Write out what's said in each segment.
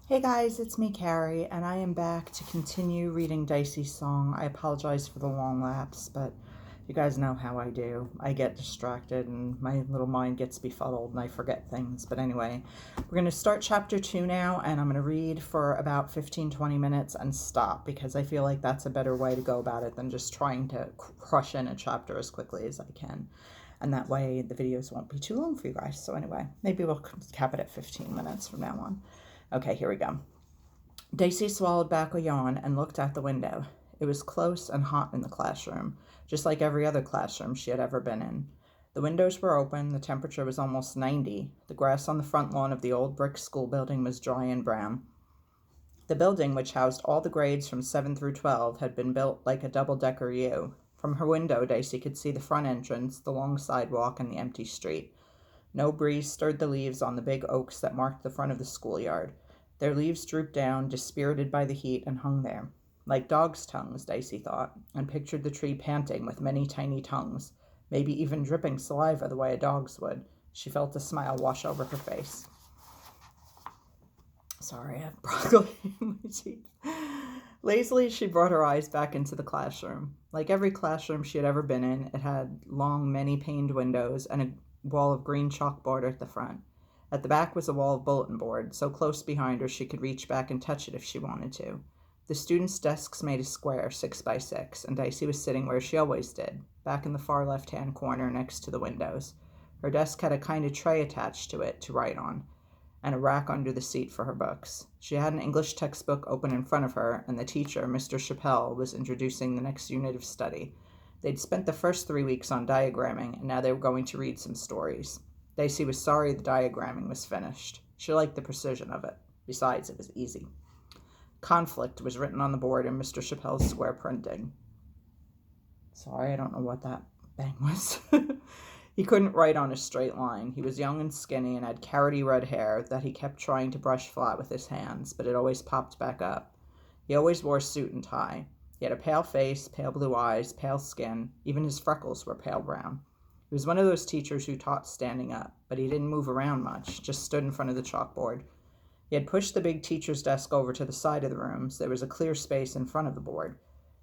Hey guys, it's me, Kari, and I am back to continue reading Dicey's song. I apologize for the long lapse, but you guys know how I do. I get distracted and my little mind gets befuddled and I forget things. But anyway, we're going to start chapter 2 now, and I'm going to read for about 15-20 minutes and stop because I feel like that's a better way to go about it than just trying to crush in a chapter as quickly as I can. And that way the videos won't be too long for you guys. So anyway, maybe we'll cap it at 15 minutes from now on. Okay, here we go. Dicey swallowed back a yawn and looked out the window. It was close and hot in the classroom, just like every other classroom she had ever been in. The windows were open, the temperature was almost 90. The grass on the front lawn of the old brick school building was dry and brown. The building, which housed all the grades from 7 through 12, had been built like a double-decker U. From her window, Dicey could see the front entrance, the long sidewalk, and the empty street. No breeze stirred the leaves on the big oaks that marked the front of the schoolyard. Their leaves drooped down, dispirited by the heat, and hung there. Like dogs' tongues, Dicey thought, and pictured the tree panting with many tiny tongues, maybe even dripping saliva the way a dog's would. She felt a smile wash over her face. Sorry, I have broccoli in my teeth. Lazily, she brought her eyes back into the classroom. Like every classroom she had ever been in, it had long, many-paned windows and a wall of green chalkboard at the front. At the back was a wall of bulletin board, so close behind her she could reach back and touch it if she wanted to. The students' desks made a square, 6 by 6, and Dicey was sitting where she always did, back in the far left-hand corner next to the windows. Her desk had a kind of tray attached to it to write on, and a rack under the seat for her books. She had an English textbook open in front of her, and the teacher, Mr. Chappell, was introducing the next unit of study. They'd spent the first 3 weeks on diagramming, and now they were going to read some stories. Dicey was sorry the diagramming was finished. She liked the precision of it. Besides, it was easy. Conflict was written on the board in Mr. Chappell's square printing. Sorry, I don't know what that bang was. He couldn't write on a straight line. He was young and skinny and had carroty red hair that he kept trying to brush flat with his hands, but it always popped back up. He always wore a suit and tie. He had a pale face, pale blue eyes, pale skin. Even his freckles were pale brown. He was one of those teachers who taught standing up, but he didn't move around much, just stood in front of the chalkboard. He had pushed the big teacher's desk over to the side of the room, so there was a clear space in front of the board.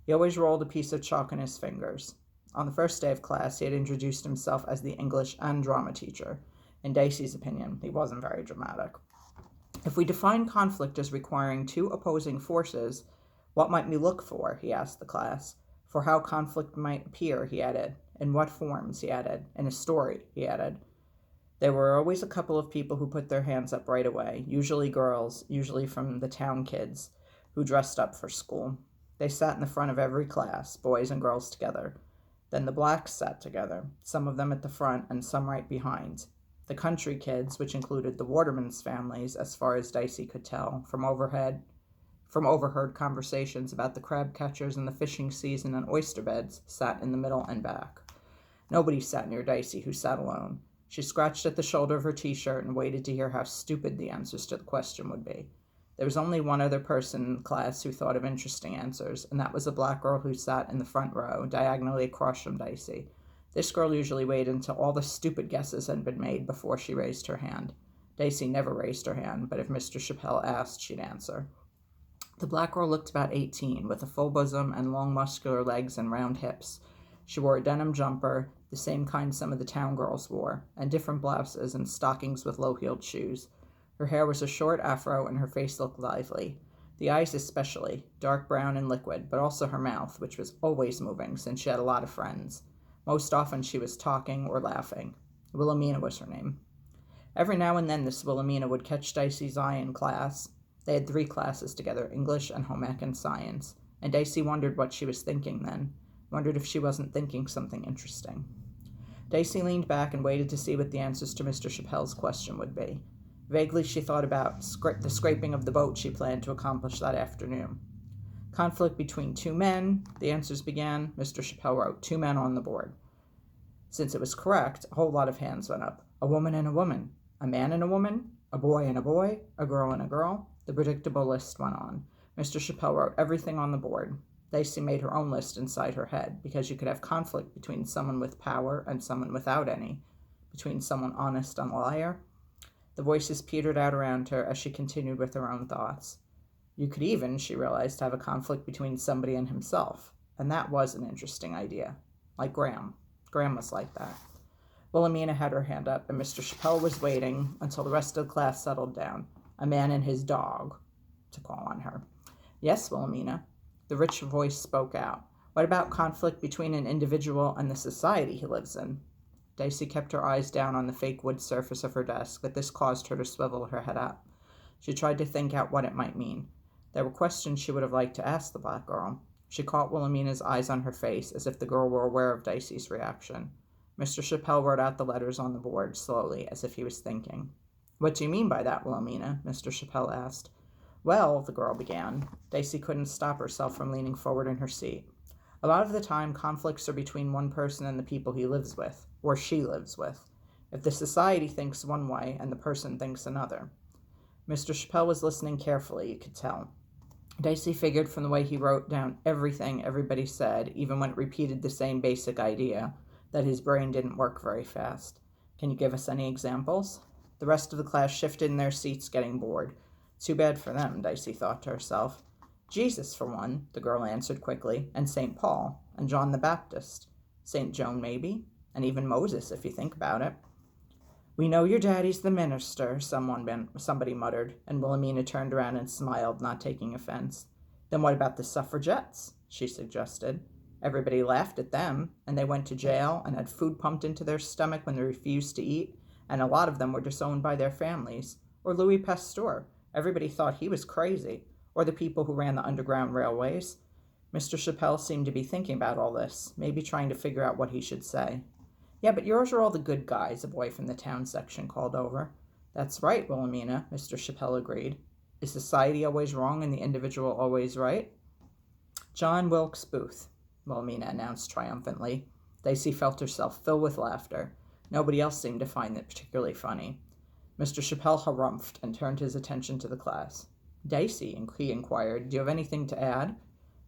He always rolled a piece of chalk in his fingers. On the first day of class, he had introduced himself as the English and drama teacher. In Dicey's opinion, he wasn't very dramatic. If we define conflict as requiring two opposing forces, what might we look for, he asked the class. For how conflict might appear, he added. In what forms, he added. In a story, he added. There were always a couple of people who put their hands up right away, usually girls, usually from the town kids, who dressed up for school. They sat in the front of every class, boys and girls together. Then the blacks sat together, some of them at the front and some right behind. The country kids, which included the Watermans' families, as far as Dicey could tell, from overheard conversations about the crab catchers and the fishing season and oyster beds, sat in the middle and back. Nobody sat near Dicey, who sat alone. She scratched at the shoulder of her t-shirt and waited to hear how stupid the answers to the question would be. There was only one other person in the class who thought of interesting answers, and that was a black girl who sat in the front row, diagonally across from Dicey. This girl usually waited until all the stupid guesses had been made before she raised her hand. Dicey never raised her hand, but if Mr. Chappell asked, she'd answer. The black girl looked about 18, with a full bosom and long muscular legs and round hips. She wore a denim jumper, the same kind some of the town girls wore, and different blouses and stockings with low-heeled shoes. Her hair was a short afro and her face looked lively. The eyes especially, dark brown and liquid, but also her mouth, which was always moving since she had a lot of friends. Most often she was talking or laughing. Wilhelmina was her name. Every now and then this Wilhelmina would catch Dicey's eye in class. They had 3 classes together, English and home ec and science, and Dicey wondered what she was thinking then, wondered if she wasn't thinking something interesting. Dicey leaned back and waited to see what the answers to Mr. Chappell's question would be. Vaguely she thought about the scraping of the boat she planned to accomplish that afternoon. Conflict between 2 men, the answers began. Mr. Chappell wrote 2 men on the board. Since it was correct, a whole lot of hands went up. A woman and a woman, a man and a woman, a boy and a boy, a girl and a girl. The predictable list went on. Mr. Chappell wrote everything on the board. Dicey made her own list inside her head, because you could have conflict between someone with power and someone without any, between someone honest and a liar. The voices petered out around her as she continued with her own thoughts. You could even, she realized, have a conflict between somebody and himself. And that was an interesting idea. Like Graham. Graham was like that. Wilhelmina had her hand up, and Mr. Chappelle was waiting until the rest of the class settled down. A man and his dog, to call on her. Yes, Wilhelmina. The rich voice spoke out. What about conflict between an individual and the society he lives in? Dicey kept her eyes down on the fake wood surface of her desk, but this caused her to swivel her head up. She tried to think out what it might mean. There were questions she would have liked to ask the black girl. She caught Wilhelmina's eyes on her face, as if the girl were aware of Dicey's reaction. Mr. Chappelle wrote out the letters on the board, slowly, as if he was thinking. What do you mean by that, Wilhelmina? Mr. Chappelle asked. Well, the girl began. Dicey couldn't stop herself from leaning forward in her seat. A lot of the time, conflicts are between one person and the people he lives with, or she lives with. If the society thinks one way and the person thinks another. Mr. Chappelle was listening carefully, you could tell. Dicey figured from the way he wrote down everything everybody said, even when it repeated the same basic idea, that his brain didn't work very fast. Can you give us any examples? The rest of the class shifted in their seats, getting bored. Too bad for them, Dicey thought to herself. Jesus, for one, the girl answered quickly, and St. Paul, and John the Baptist. St. Joan, maybe, and even Moses, if you think about it. We know your daddy's the minister, somebody muttered, and Wilhelmina turned around and smiled, not taking offense. Then what about the suffragettes? She suggested. Everybody laughed at them, and they went to jail and had food pumped into their stomach when they refused to eat, and a lot of them were disowned by their families. Or Louis Pasteur. Everybody thought he was crazy. Or the people who ran the underground railways. Mr. Chappelle seemed to be thinking about all this, maybe trying to figure out what he should say. Yeah, but yours are all the good guys, a boy from the town section called over. That's right, Wilhelmina, Mr. Chappelle agreed. Is society always wrong and the individual always right? John Wilkes Booth, Wilhelmina announced triumphantly. Dicey felt herself fill with laughter. Nobody else seemed to find it particularly funny. Mr. Chappelle harumphed and turned his attention to the class. Dicey, he inquired, do you have anything to add?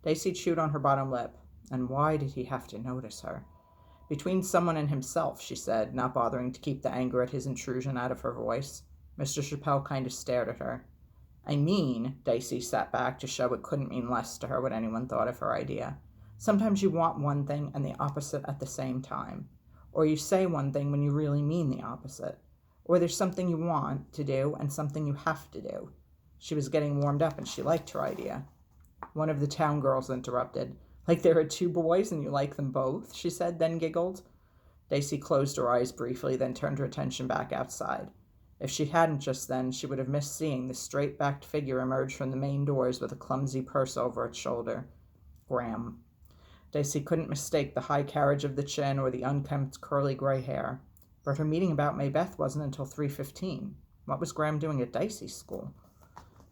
Dicey chewed on her bottom lip. And why did he have to notice her? Between someone and himself, she said, not bothering to keep the anger at his intrusion out of her voice. Mr. Chappelle kind of stared at her. I mean, Dicey sat back to show it couldn't mean less to her what anyone thought of her idea. Sometimes you want one thing and the opposite at the same time. Or you say one thing when you really mean the opposite. Or there's something you want to do and something you have to do. She was getting warmed up and she liked her idea. One of the town girls interrupted. Like there are two boys and you like them both, she said, then giggled. Dicey closed her eyes briefly, then turned her attention back outside. If she hadn't just then, she would have missed seeing the straight-backed figure emerge from the main doors with a clumsy purse over its shoulder. Graham. Dicey couldn't mistake the high carriage of the chin or the unkempt curly gray hair. But her meeting about Maybeth wasn't until 3:15. What was Graham doing at Dicey's school?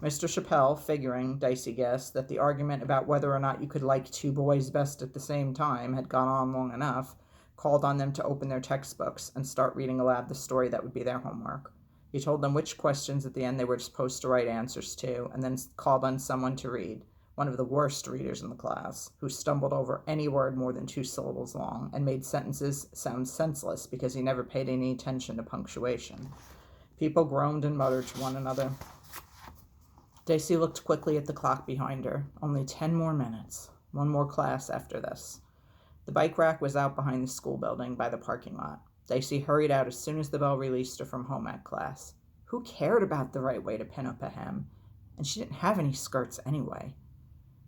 Mr. Chappelle, figuring, Dicey guessed, that the argument about whether or not you could like two boys best at the same time had gone on long enough, called on them to open their textbooks and start reading aloud the story that would be their homework. He told them which questions at the end they were supposed to write answers to, and then called on someone to read, one of the worst readers in the class, who stumbled over any word more than 2 syllables long and made sentences sound senseless because he never paid any attention to punctuation. People groaned and muttered to one another. Dicey looked quickly at the clock behind her. Only 10 more minutes. One more class after this. The bike rack was out behind the school building by the parking lot. Dicey hurried out as soon as the bell released her from home ec class. Who cared about the right way to pin up a hem? And she didn't have any skirts anyway.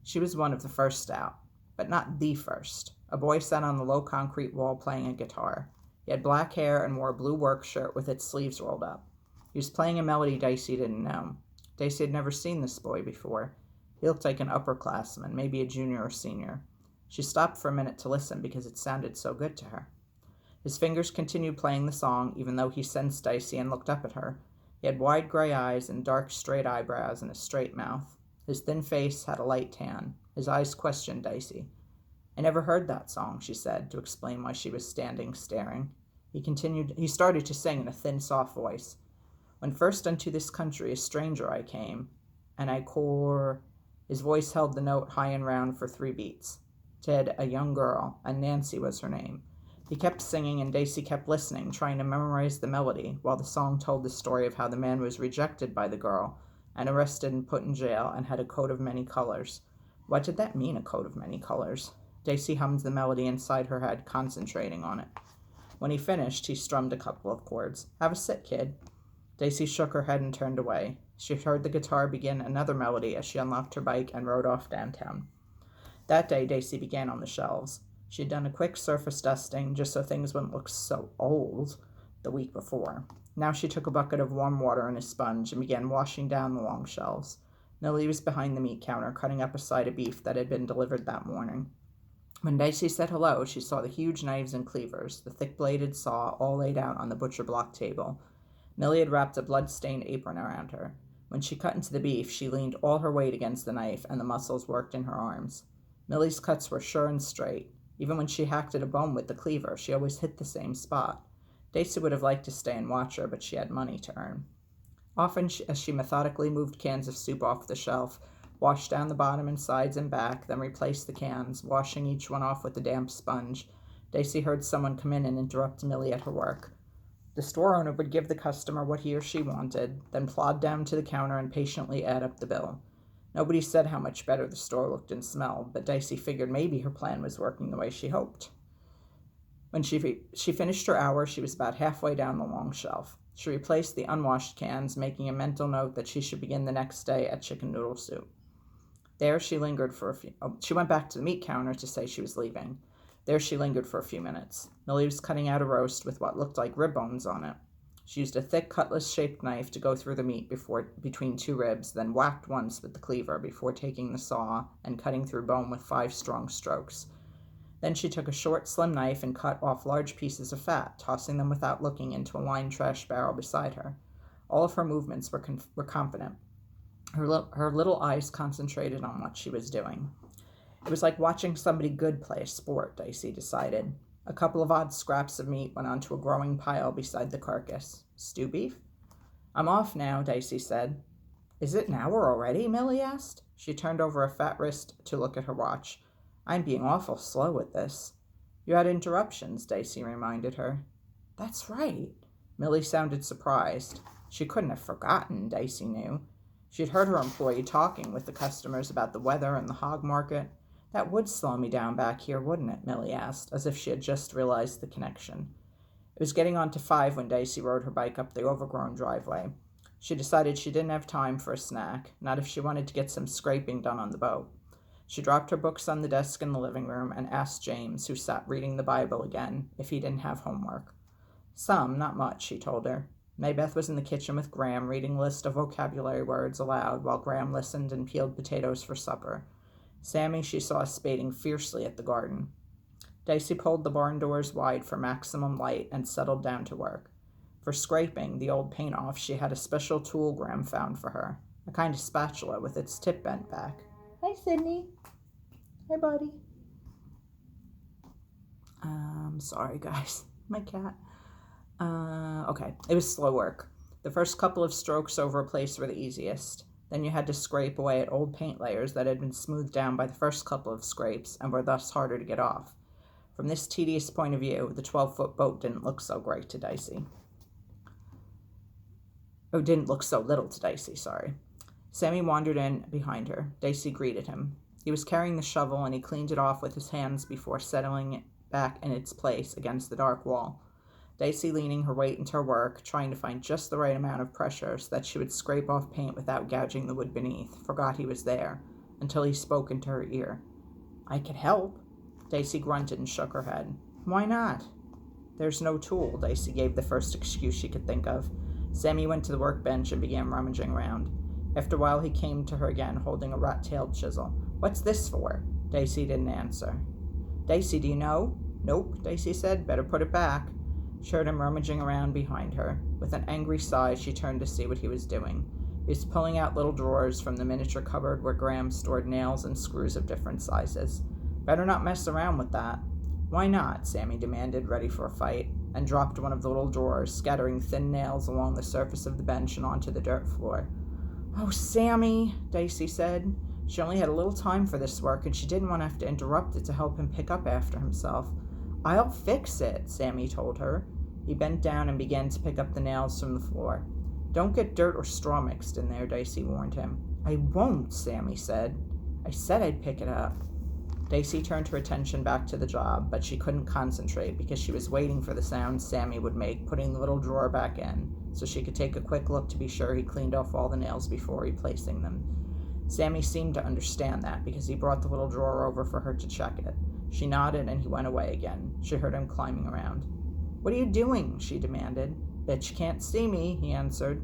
She was one of the first out, but not the first. A boy sat on the low concrete wall playing a guitar. He had black hair and wore a blue work shirt with its sleeves rolled up. He was playing a melody Dicey didn't know. Dicey had never seen this boy before. He looked like an upperclassman, maybe a junior or senior. She stopped for a minute to listen because it sounded so good to her. His fingers continued playing the song, even though he sensed Dicey and looked up at her. He had wide gray eyes and dark, straight eyebrows and a straight mouth. His thin face had a light tan. His eyes questioned Dicey. I never heard that song, she said, to explain why she was standing, staring. He started to sing in a thin, soft voice. When first unto this country a stranger I came, and I His voice held the note high and round for 3 beats. Ted, a young girl, and Nancy was her name. He kept singing, and Dicey kept listening, trying to memorize the melody, while the song told the story of how the man was rejected by the girl, and arrested and put in jail, and had a coat of many colors. What did that mean, a coat of many colors? Dicey hummed the melody inside her head, concentrating on it. When he finished, he strummed a couple of chords. "Have a sit, kid." Dicey shook her head and turned away. She heard the guitar begin another melody as she unlocked her bike and rode off downtown. That day, Dicey began on the shelves. She had done a quick surface dusting just so things wouldn't look so old the week before. Now she took a bucket of warm water and a sponge and began washing down the long shelves. Millie was behind the meat counter, cutting up a side of beef that had been delivered that morning. When Dicey said hello, she saw the huge knives and cleavers, the thick-bladed saw, all laid out on the butcher block table. Millie had wrapped a blood-stained apron around her. When she cut into the beef, she leaned all her weight against the knife, and the muscles worked in her arms. Millie's cuts were sure and straight. Even when she hacked at a bone with the cleaver, she always hit the same spot. Dicey would have liked to stay and watch her, but she had money to earn. Often, as she methodically moved cans of soup off the shelf, washed down the bottom and sides and back, then replaced the cans, washing each one off with a damp sponge, Dicey heard someone come in and interrupt Millie at her work. The store owner would give the customer what he or she wanted, then plod down to the counter and patiently add up the bill. Nobody said how much better the store looked and smelled, but Dicey figured maybe her plan was working the way she hoped. When she finished her hour, she was about halfway down the long shelf. She replaced the unwashed cans, making a mental note that she should begin the next day at chicken noodle soup. There she lingered for a few... she went back to the meat counter to say she was leaving. There she lingered for a few minutes. Millie was cutting out a roast with what looked like rib bones on it. She used a thick cutlass-shaped knife to go through the meat between two ribs, then whacked once with the cleaver before taking the saw and cutting through bone with 5 strong strokes. Then she took a short, slim knife and cut off large pieces of fat, tossing them without looking into a lined trash barrel beside her. All of her movements were confident. Her little eyes concentrated on what she was doing. It was like watching somebody good play a sport, Dicey decided. A couple of odd scraps of meat went onto a growing pile beside the carcass. "Stew beef?" "I'm off now," Dicey said. "Is it an hour already?" Millie asked. She turned over a fat wrist to look at her watch. "I'm being awful slow with this." "You had interruptions," Dicey reminded her. "That's right." Millie sounded surprised. She couldn't have forgotten, Dicey knew. She'd heard her employee talking with the customers about the weather and the hog market. "That would slow me down back here, wouldn't it?" Millie asked, as if she had just realized the connection. It was getting on to 5 when Dicey rode her bike up the overgrown driveway. She decided she didn't have time for a snack, not if she wanted to get some scraping done on the boat. She dropped her books on the desk in the living room and asked James, who sat reading the Bible again, if he didn't have homework. "Some, not much," he told her. Maybeth was in the kitchen with Graham, reading a list of vocabulary words aloud while Graham listened and peeled potatoes for supper. Sammy she saw spading fiercely at the garden. Dicey pulled the barn doors wide for maximum light and settled down to work. For scraping the old paint off, she had a special tool Graham found for her, a kind of spatula with its tip bent back. "Hi, Sydney." "Hi, buddy." Sorry, guys. My cat. Okay. It was slow work. The first couple of strokes over a place were the easiest. Then you had to scrape away at old paint layers that had been smoothed down by the first couple of scrapes and were thus harder to get off. From this tedious point of view, the 12-foot boat didn't look so great to Dicey. Oh, didn't look so little to Dicey, sorry. Sammy wandered in behind her. Dicey greeted him. He was carrying the shovel, and he cleaned it off with his hands before settling it back in its place against the dark wall. Dicey leaning her weight into her work, trying to find just the right amount of pressure so that she would scrape off paint without gouging the wood beneath, forgot he was there, until he spoke into her ear. "I can help." Dicey grunted and shook her head. "Why not?" "There's no tool," Dicey gave the first excuse she could think of. Sammy went to the workbench and began rummaging around. After a while he came to her again, holding a rat-tailed chisel. "What's this for?" Dicey didn't answer. "Dicey, do you know?" "Nope," Dicey said. "Better put it back." She heard him rummaging around behind her. With an angry sigh, she turned to see what he was doing. He was pulling out little drawers from the miniature cupboard where Graham stored nails and screws of different sizes. "Better not mess around with that." "Why not?" Sammy demanded, ready for a fight, and dropped one of the little drawers, scattering thin nails along the surface of the bench and onto the dirt floor. "Oh, Sammy," Dicey said. She only had a little time for this work, and she didn't want to have to interrupt it to help him pick up after himself. I'll fix it, Sammy told her. He bent down and began to pick up the nails from the floor. Don't get dirt or straw mixed in there, Dicey warned him. I won't, Sammy said. I said I'd pick it up. Dicey turned her attention back to the job, but she couldn't concentrate because she was waiting for the sound Sammy would make, putting the little drawer back in, so she could take a quick look to be sure he cleaned off all the nails before replacing them. Sammy seemed to understand that because he brought the little drawer over for her to check it. She nodded and he went away again. She heard him climbing around. What are you doing? She demanded. Bet you can't see me, he answered.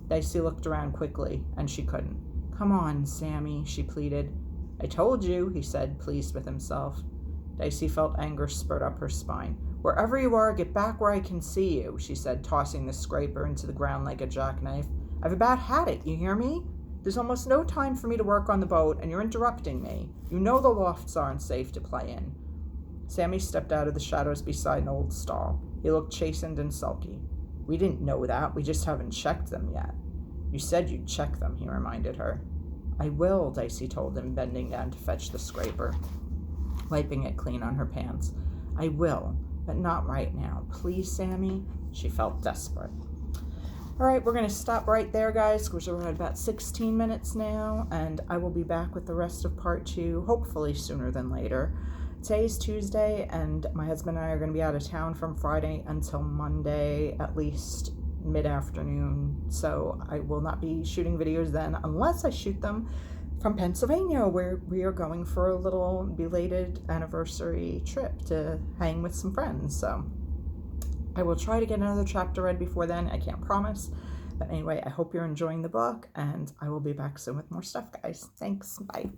Dicey looked around quickly, and she couldn't. Come on, Sammy, she pleaded. I told you, he said, pleased with himself. Dicey felt anger spurt up her spine. Wherever you are, get back where I can see you, she said, tossing the scraper into the ground like a jackknife. I've about had it, you hear me? There's almost no time for me to work on the boat, and you're interrupting me. You know the lofts aren't safe to play in. Sammy stepped out of the shadows beside an old stall. He looked chastened and sulky. We didn't know that. We just haven't checked them yet. You said you'd check them, he reminded her. I will, Dicey told him, bending down to fetch the scraper, wiping it clean on her pants. I will, but not right now. Please, Sammy? She felt desperate. All right, we're going to stop right there, guys, because we're at about 16 minutes now, and I will be back with the rest of part 2, hopefully sooner than later. Today's Tuesday, and my husband and I are going to be out of town from Friday until Monday, at least mid-afternoon, so I will not be shooting videos then unless I shoot them from Pennsylvania, where we are going for a little belated anniversary trip to hang with some friends. So I will try to get another chapter read before then. I can't promise, but anyway, I hope you're enjoying the book, and I will be back soon with more stuff, guys. Thanks. Bye.